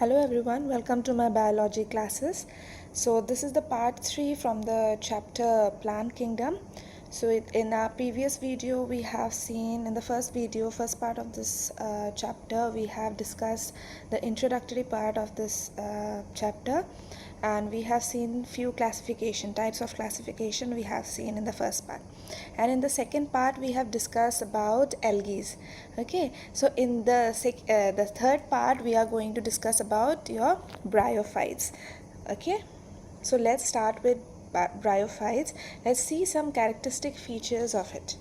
Hello everyone, welcome to my biology classes. So this is the part 3 from the chapter Plant Kingdom. So in our previous video we have seen, in the first part of this chapter, we have discussed the introductory part of this chapter, and we have seen few types of classification we have seen in the first part, and in the second part we have discussed about algae. Okay, so in the third part we are going to discuss about your bryophytes. Okay, so let's start with bryophytes. Let's see some characteristic features of it.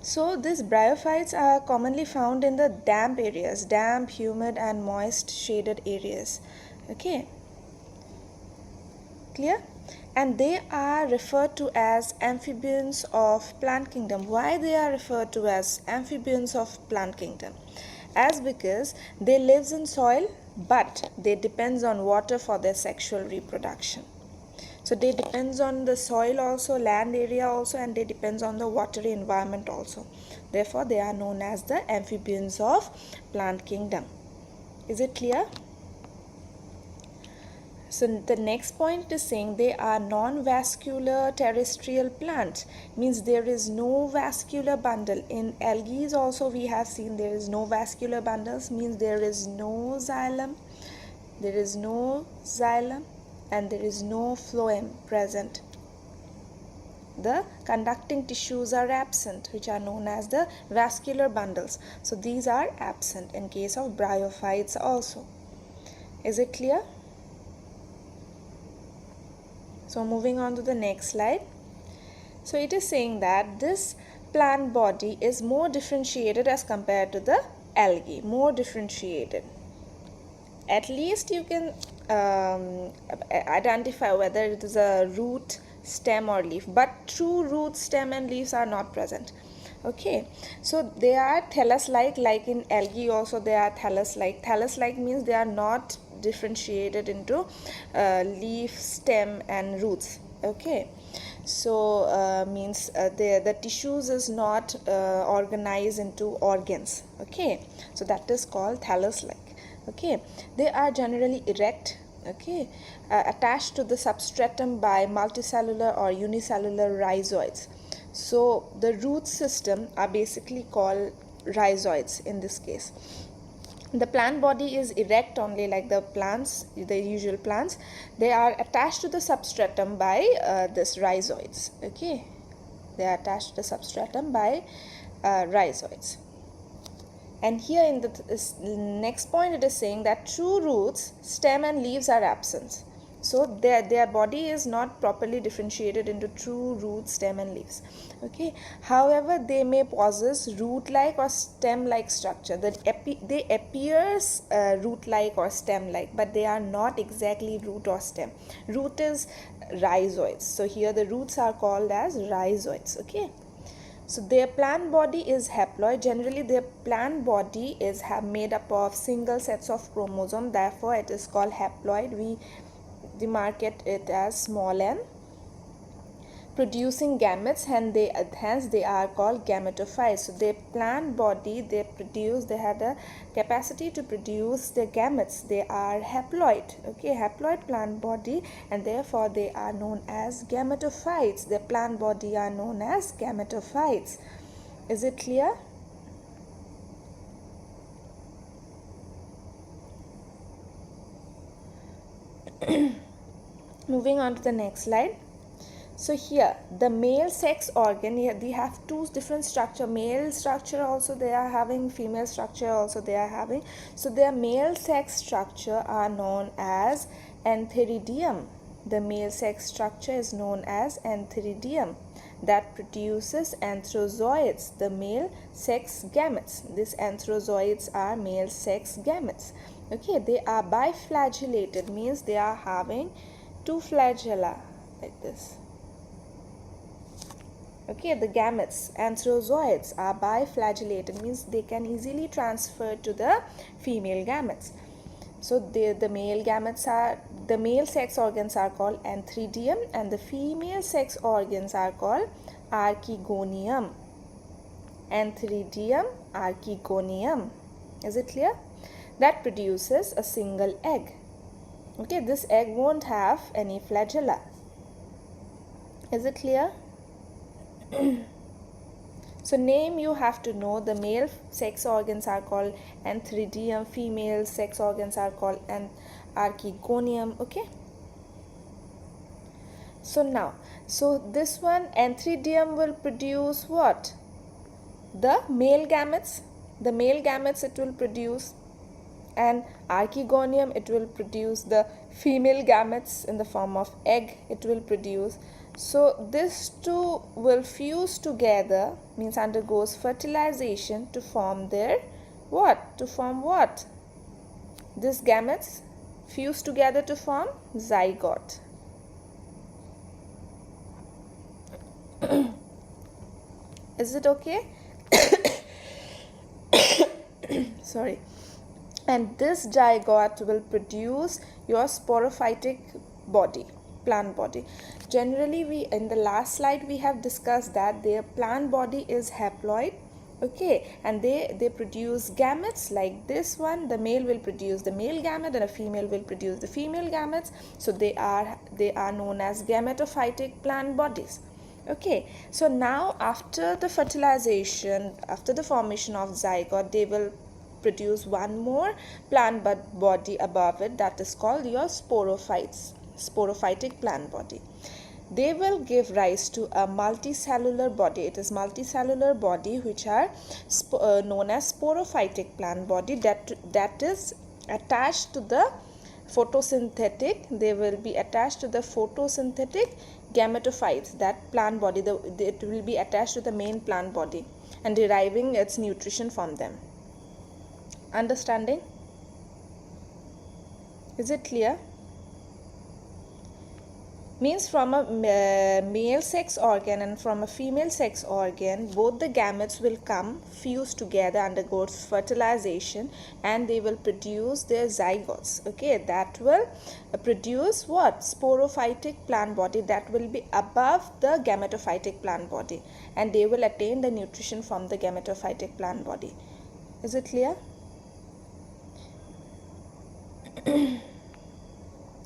So these bryophytes are commonly found in the damp areas, damp, humid and moist shaded areas. Okay, clear? And they are referred to as amphibians of plant kingdom. Why they are referred to as amphibians of plant kingdom? As because they lives in soil, but they depends on water for their sexual reproduction. So they depends on the soil also, land area also, and they depends on the watery environment also. Therefore they are known as the amphibians of plant kingdom. Is it clear? So the next point is saying they are non-vascular terrestrial plants, means there is no vascular bundle. In algae also we have seen there is no vascular bundles, means there is no xylem, and there is no phloem present. The conducting tissues are absent, which are known as the vascular bundles. So these are absent in case of bryophytes also. Is it clear? So moving on to the next slide. So it is saying that this plant body is more differentiated as compared to the algae, more differentiated. At least you can identify whether it is a root, stem or leaf, but true root, stem and leaves are not present. Okay, so they are thallus-like in algae also they are thallus-like. Thallus-like means they are not differentiated into leaf, stem and roots. Okay, so means the tissues is not organized into organs. Okay, so that is called thallus-like. Okay, they are generally erect. Okay, attached to the substratum by multicellular or unicellular rhizoids. So the root system are basically called rhizoids in this case. The plant body is erect only, like the plants, the usual plants. They are attached to the substratum by this rhizoids. Okay, they are attached to the substratum by rhizoids. And here in the next point it is saying that true roots, stem and leaves are absent. So their body is not properly differentiated into true root, stem and leaves. Okay, however they may possess root-like or stem-like structure. They appears root-like or stem-like, but they are not exactly root or stem. Root is rhizoids. So here the roots are called as rhizoids. Okay, so their plant body is haploid. Generally their plant body is made up of single sets of chromosomes. Therefore it is called haploid. We demarcate it as small n, producing gametes, and hence they are called gametophytes. So their plant body, they have the capacity to produce the gametes. They are haploid. Okay, haploid plant body, and therefore they are known as gametophytes. Their plant body are known as gametophytes. Is it clear? Moving on to the next slide. So here the male sex organ, they have two different structure. Male structure also they are having, female structure also they are having. So their male sex structure are known as antheridium. The male sex structure is known as antheridium, that produces anthrozoids, the male sex gametes. These anthrozoids are male sex gametes. Okay, they are biflagellated, means they are having two flagella like this. Okay, the gametes, anthrozoids, are biflagellated, means they can easily transfer to the female gametes. So the male gametes are, the male sex organs are called antheridium, and the female sex organs are called archegonium. Antheridium archegonium. Is it clear? That produces a single egg. Okay, this egg won't have any flagella. Is it clear? So name you have to know. The male sex organs are called Antheridium, female sex organs are called archegonium. Okay. So now, this one Antheridium will produce what? The male gametes. The male gametes it will produce, and archegonium it will produce the female gametes in the form of egg it will produce. So these two will fuse together, means undergoes fertilization to form their what? To form what? These gametes fuse together to form zygote. Is it okay? Sorry. And this zygote will produce your sporophytic body, plant body. Generally, we in the last slide we have discussed that their plant body is haploid. Okay, and they produce gametes like this one. The male will produce the male gamete and a female will produce the female gametes. So they are known as gametophytic plant bodies. Okay, so now after the fertilization, after the formation of zygote, they will produce one more plant body above it, that is called your sporophytic plant body. They will give rise to a multicellular body. It is multicellular body which are known as sporophytic plant body, that is attached to the photosynthetic. They will be attached to the photosynthetic gametophytes, that plant body. It will be attached to the main plant body and deriving its nutrition from them. Understanding? Is it clear? Means from a male sex organ and from a female sex organ, both the gametes will come, fuse together, undergo fertilization, and they will produce their zygotes. Okay, that will produce what? Sporophytic plant body, that will be above the gametophytic plant body, and they will attain the nutrition from the gametophytic plant body. Is it clear?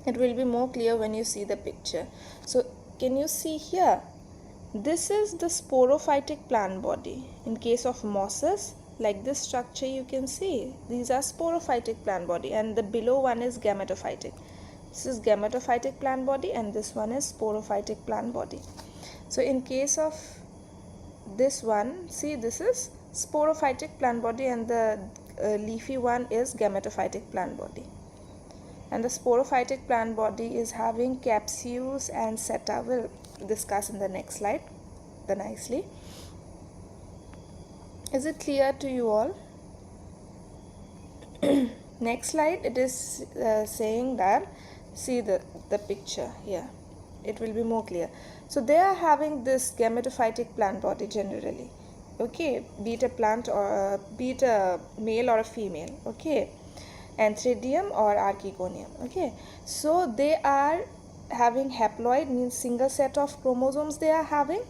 It will be more clear when you see the picture. So can you see here? This is the sporophytic plant body. In case of mosses, like this structure you can see, these are sporophytic plant body, and the below one is gametophytic. This is gametophytic plant body and this one is sporophytic plant body. So in case of this one, see, this is sporophytic plant body and the leafy one is gametophytic plant body. And the sporophytic plant body is having capsules and seta. We'll discuss in the next slide nicely. Is it clear to you all? Next slide, it is saying that, see the picture here, it will be more clear. So they are having this gametophytic plant body generally. Okay, be it a plant or be it a male or a female. Okay, Antheridium or archegonium. Okay, so they are having haploid, means single set of chromosomes they are having.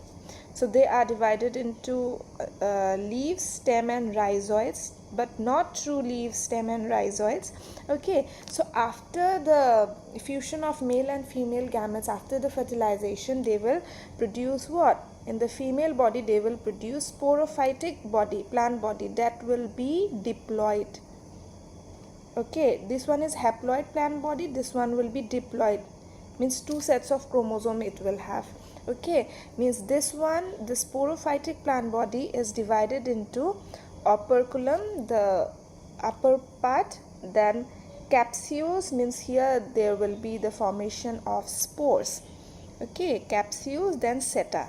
So they are divided into leaves, stem and rhizoids, but not true leaves, stem and rhizoids. Okay, so after the fusion of male and female gametes, after the fertilization, they will produce what? In the female body they will produce sporophytic body, plant body, that will be diploid. Okay, this one is haploid plant body, this one will be diploid, means two sets of chromosome it will have. Okay, means this one, the sporophytic plant body is divided into operculum, the upper part, then capsules, means here there will be the formation of spores. Okay, capsules, then seta.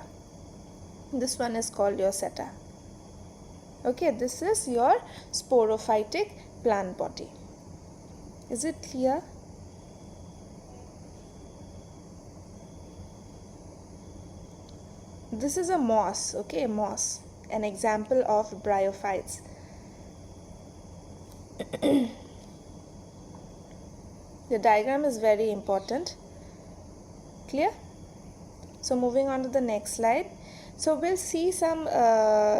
This one is called your seta. Okay, this is your sporophytic plant body. Is it clear? This is a moss. Okay, moss, an example of bryophytes. The diagram is very important. Clear? So moving on to the next slide. So we'll see some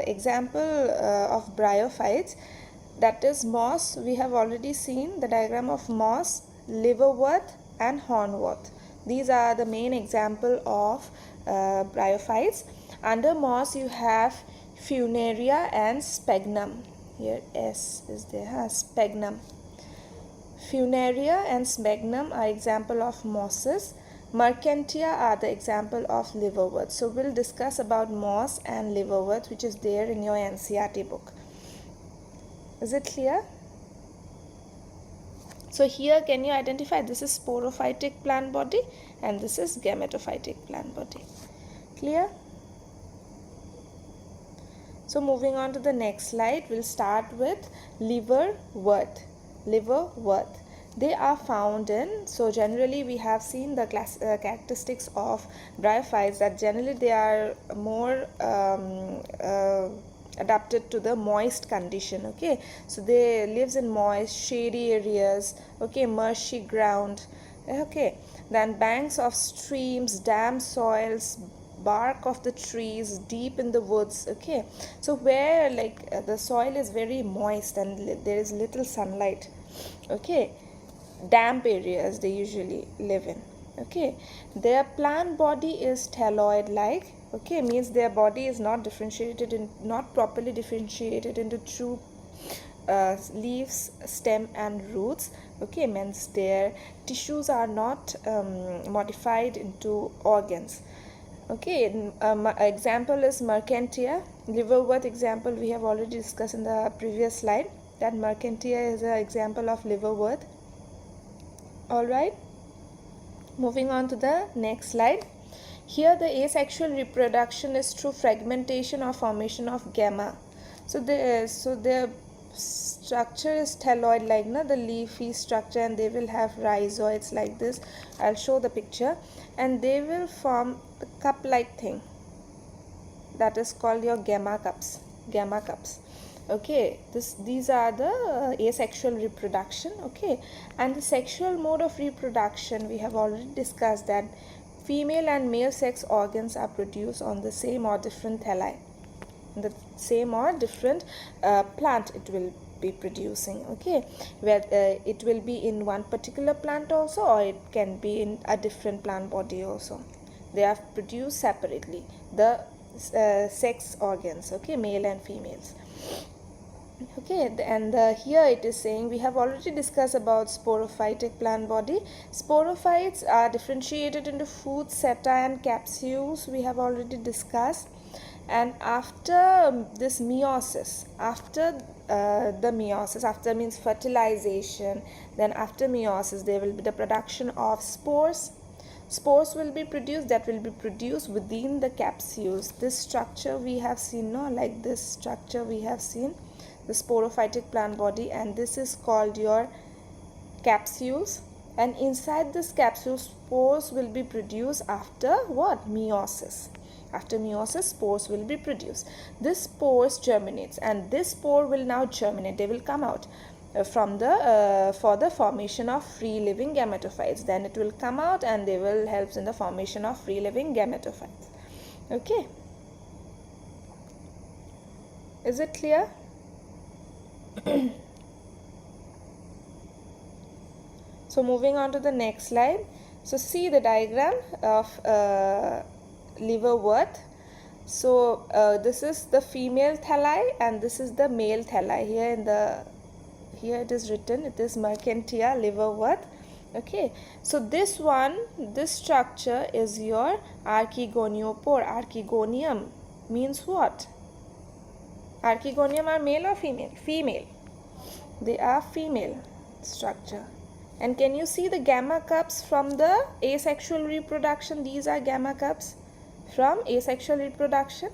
example of bryophytes, that is moss. We have already seen the diagram of moss, liverwort and hornwort. These are the main example of bryophytes. Under moss you have funaria and sphagnum. Here S is there, sphagnum. Funaria and sphagnum are example of mosses. Mercantia are the example of liverworts. So we'll discuss about moss and liverworts, which is there in your NCERT book. Is it clear? So here can you identify, this is sporophytic plant body and this is gametophytic plant body. Clear? So moving on to the next slide, we'll start with liverwort. Liverwort. They are found in, so generally we have seen the characteristics of bryophytes, that generally they are more adapted to the moist condition. Okay, so they lives in moist, shady areas, okay, marshy ground, okay, then banks of streams, damp soils, bark of the trees, deep in the woods. Okay, so where like the soil is very moist and there is little sunlight, okay, damp areas they usually live in. Okay, their plant body is thalloid like, okay, means their body is not differentiated in, not properly differentiated into true leaves, stem and roots. Okay, means their tissues are not modified into organs. Okay, example is mercantia. Liverwort example we have already discussed in the previous slide, that mercantia is an example of liverwort. Alright, moving on to the next slide. Here the asexual reproduction is through fragmentation or formation of gamma. So the structure is thalloid like, na, the leafy structure, and they will have rhizoids like this. I'll show the picture, and they will form the cup like thing, that is called your gamma cups. Gamma cups. Okay, these are the asexual reproduction. Okay, and the sexual mode of reproduction we have already discussed, that female and male sex organs are produced on the same or different thalli. The same or different plant it will be producing. Okay, where it will be in one particular plant also, or it can be in a different plant body also. They are produced separately, the sex organs, okay, male and females. Okay, and here it is saying, we have already discussed about sporophytic plant body. Sporophytes are differentiated into fruit, seta and capsules, we have already discussed. And after this meiosis, after the meiosis, after means fertilization, then after meiosis there will be the production of spores. Spores will be produced, that will be produced within the capsules. This structure we have seen, no, like this structure we have seen, the sporophytic plant body, and this is called your capsules. And inside this capsule, spores will be produced after what? Meiosis. After meiosis, spores will be produced. This spores germinates, and this spore will now germinate. They will come out from the for the formation of free living gametophytes. Then it will come out and they will help in the formation of free living gametophytes. Okay, is it clear? So moving on to the next slide. So see the diagram of liverwort. So this is the female thalli and this is the male thalli. Here it is written, it is mercantia liverwort. Okay, so this one, this structure is your archegoniospore. Archegonium means what? Archegonium are male or female? Female. They are female structure. And can you see the gamma cups from the asexual reproduction? These are gamma cups from asexual reproduction,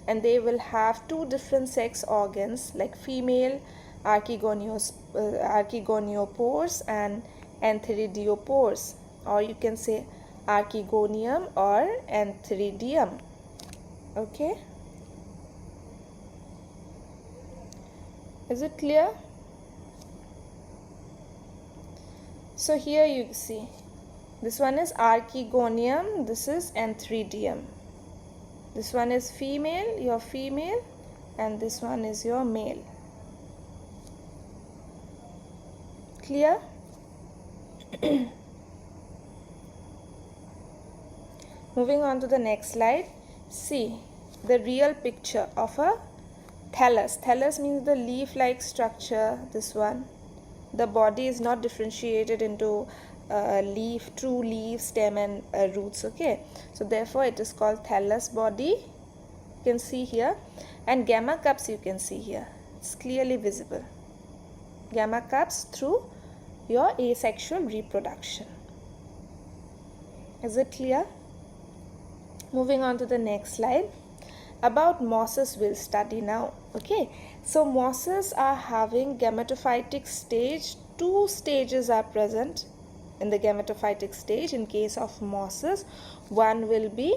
and they will have two different sex organs, like female archegoniospores and antheridiopores, or you can say archegonium or antheridium. Okay, is it clear? So here you see, this one is archegonium, this is antheridium. This one is female, your female, and this one is your male. Clear? Moving on to the next slide. See the real picture of a thallus. Thallus means the leaf-like structure. This one. The body is not differentiated into leaf, true leaf, stem, and roots. Okay. So therefore, it is called thallus body. You can see here, and gamma cups you can see here. It's clearly visible. Gamma cups through your asexual reproduction. Is it clear? Moving on to the next slide. About mosses we'll study now. Okay, so mosses are having gametophytic stage. Two stages are present in the gametophytic stage in case of mosses. One will be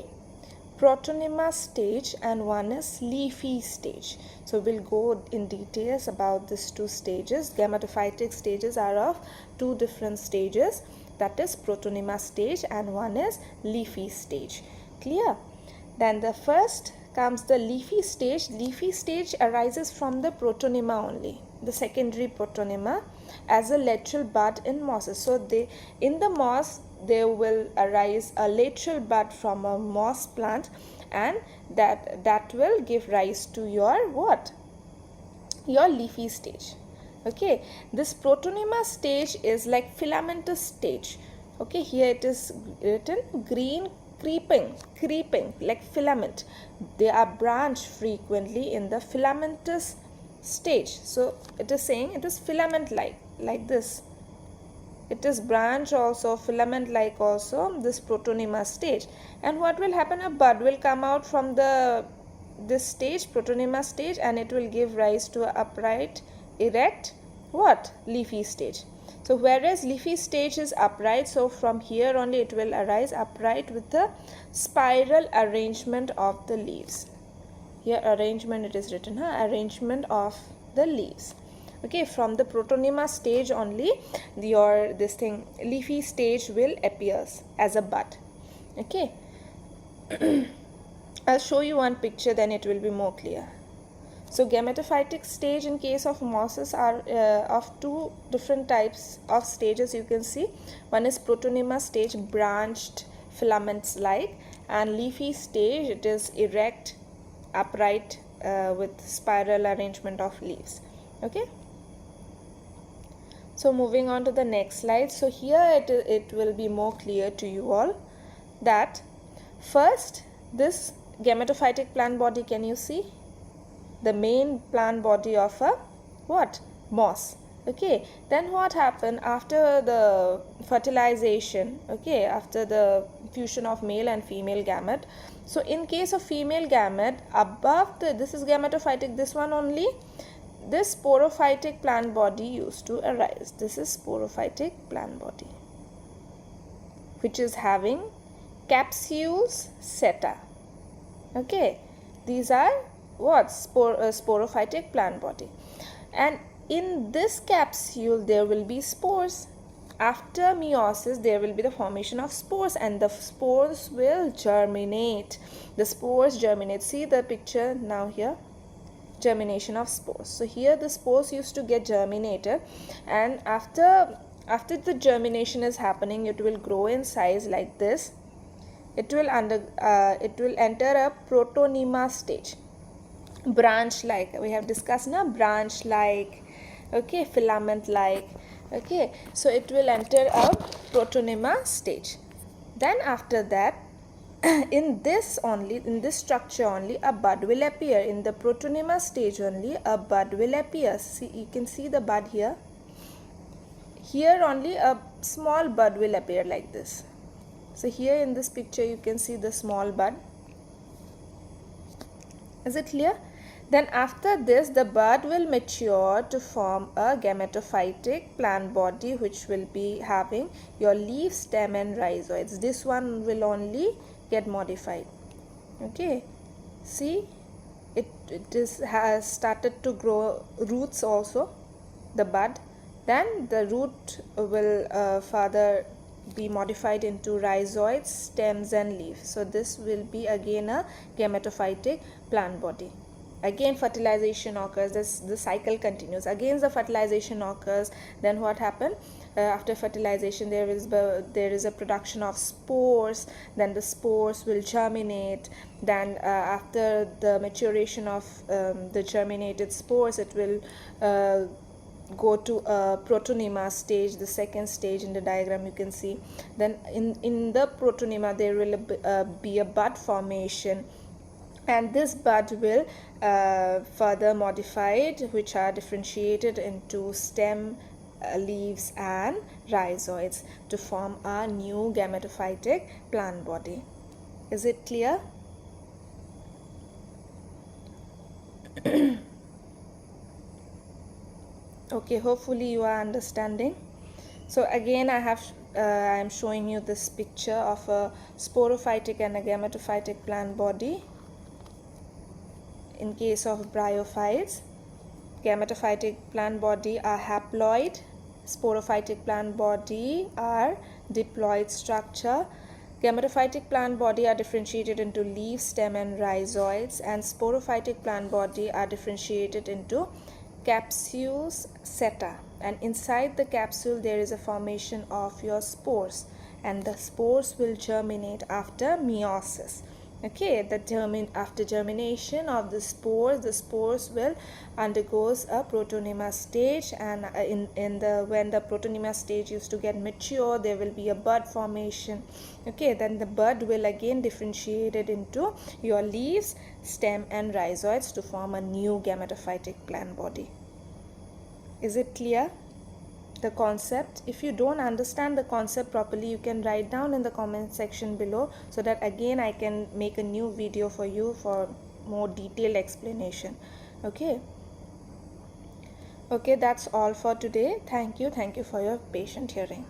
protonema stage and one is leafy stage. So we'll go in details about these two stages. Gametophytic stages are of two different stages, that is protonema stage and one is leafy stage. Clear? Then the first comes the leafy stage. Leafy stage arises from the protonema only, the secondary protonema, as a lateral bud in mosses. So in the moss there will arise a lateral bud from a moss plant, and that will give rise to your what? Your leafy stage. Okay, this protonema stage is like filamentous stage. Okay, here it is written green, creeping like filament. They are branched frequently in the filamentous stage. So it is saying it is filament like this. It is branch also, filament like also, this protonema stage. And what will happen? A bud will come out from this stage, protonema stage, and it will give rise to a upright, erect, what? Leafy stage. So whereas leafy stage is upright, so from here only it will arise upright with the spiral arrangement of the leaves. Here arrangement it is written, arrangement of the leaves. Okay, from the protonema stage only your leafy stage will appears as a bud. Okay. I'll show you one picture, then it will be more clear. So gametophytic stage in case of mosses are of two different types of stages you can see. One is protonema stage, branched filaments like, and leafy stage it is erect, upright with spiral arrangement of leaves. Okay. So moving on to the next slide. So here it will be more clear to you all that first this gametophytic plant body, can you see? The main plant body of a what? Moss. Okay, then what happened after the fertilization? Okay, after the fusion of male and female gamete. So in case of female gamete, above this is gametophytic, this one only, this sporophytic plant body used to arise. This is sporophytic plant body, which is having capsules seta. Okay, these are what? Sporophytic plant body, and in this capsule there will be spores. After meiosis there will be the formation of spores, and the spores will germinate. The spores germinate. See the picture now here, germination of spores. So here the spores used to get germinated, and after the germination is happening, it will grow in size like this. It will enter a protonema stage. Branch like we have discussed now, branch like, okay, filament like. Okay, so it will enter a protonema stage. Then after that, in this structure only a bud will appear. In the protonema stage only a bud will appear. See, you can see the bud here. Here only a small bud will appear like this. So here in this picture you can see the small bud. Is it clear? Then after this the bud will mature to form a gametophytic plant body, which will be having your leaf, stem and rhizoids. This one will only get modified. Okay, see it has started to grow roots also, the bud. Then the root will further be modified into rhizoids, stems and leaves. So this will be again a gametophytic plant body. Again fertilization occurs, the cycle continues. Again the fertilization occurs, then what happened? After fertilization there is a production of spores, then the spores will germinate, then after the maturation of the germinated spores, it will go to a protonema stage, the second stage in the diagram you can see. Then in the protonema there will be a bud formation, and this bud will further modified, which are differentiated into stem, leaves and rhizoids to form a new gametophytic plant body. Is it clear? Okay, hopefully you are understanding. So again I am showing you this picture of a sporophytic and a gametophytic plant body. In case of bryophytes, gametophytic plant body are haploid, sporophytic plant body are diploid structure. Gametophytic plant body are differentiated into leaf, stem and rhizoids, and sporophytic plant body are differentiated into capsules, seta, and inside the capsule there is a formation of your spores, and the spores will germinate after meiosis. Okay, after germination of the spores will undergoes a protonema stage, and when the protonema stage used to get mature, there will be a bud formation. Okay, then the bud will again differentiated into your leaves, stem and rhizoids to form a new gametophytic plant body. Is it clear? The concept. If you don't understand the concept properly, you can write down in the comment section below, so that again I can make a new video for you for more detailed explanation. Okay, that's all for today. Thank you for your patient hearing.